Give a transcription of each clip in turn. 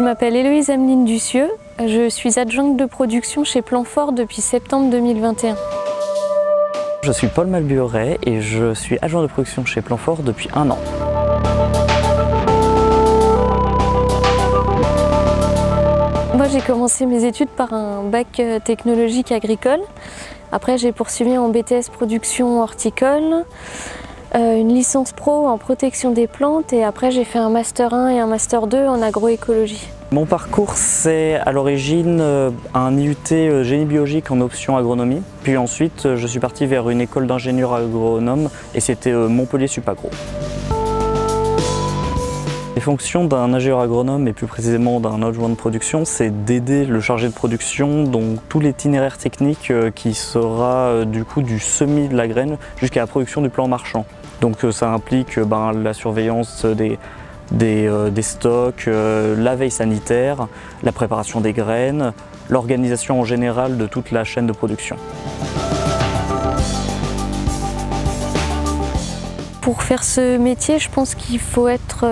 Je m'appelle Héloïse Ameline Dussieux, je suis adjointe de production chez Planfort depuis septembre 2021. Je suis Paul Malburet et je suis adjoint de production chez Planfort depuis 1 an. Moi j'ai commencé mes études par un bac technologique agricole. Après j'ai poursuivi en BTS production horticole, une licence pro en protection des plantes et après j'ai fait un master 1 et un master 2 en agroécologie. Mon parcours, c'est à l'origine un IUT génie biologique en option agronomie. Puis ensuite, je suis parti vers une école d'ingénieur agronome et c'était Montpellier Supagro. Les fonctions d'un ingénieur agronome et plus précisément d'un adjoint de production, c'est d'aider le chargé de production dans tout l'itinéraire technique qui sera du coup du semis de la graine jusqu'à la production du plant marchand. Donc ça implique la surveillance des stocks, la veille sanitaire, la préparation des graines, l'organisation en général de toute la chaîne de production. Pour faire ce métier, je pense qu'il faut être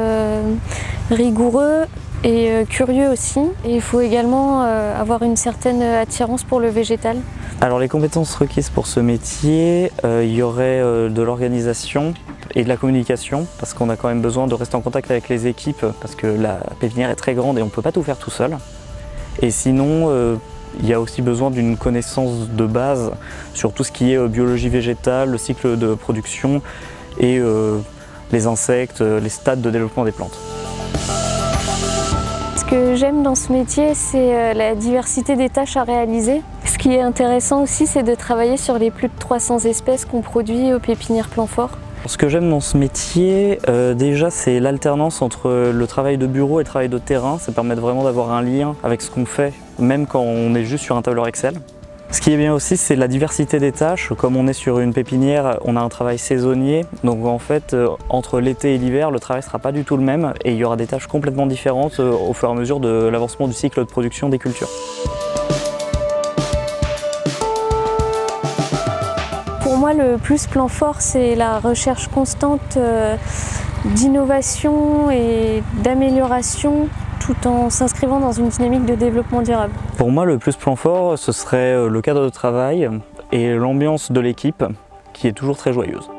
rigoureux et curieux aussi. Et il faut également avoir une certaine attirance pour le végétal. Alors les compétences requises pour ce métier, il y aurait de l'organisation et de la communication parce qu'on a quand même besoin de rester en contact avec les équipes parce que la pépinière est très grande et on ne peut pas tout faire tout seul. Et sinon, il y a aussi besoin d'une connaissance de base sur tout ce qui est biologie végétale, le cycle de production et les insectes, les stades de développement des plantes. Ce que j'aime dans ce métier, c'est la diversité des tâches à réaliser. Ce qui est intéressant aussi, c'est de travailler sur les plus de 300 espèces qu'on produit aux pépinières Planfort. Ce que j'aime dans ce métier, déjà c'est l'alternance entre le travail de bureau et le travail de terrain. Ça permet vraiment d'avoir un lien avec ce qu'on fait, même quand on est juste sur un tableur Excel. Ce qui est bien aussi, c'est la diversité des tâches. Comme on est sur une pépinière, on a un travail saisonnier. Donc en fait, entre l'été et l'hiver, le travail ne sera pas du tout le même et il y aura des tâches complètement différentes au fur et à mesure de l'avancement du cycle de production des cultures. Pour moi, le plus Planfort, c'est la recherche constante d'innovation et d'amélioration tout en s'inscrivant dans une dynamique de développement durable. Pour moi, le plus Planfort, ce serait le cadre de travail et l'ambiance de l'équipe qui est toujours très joyeuse.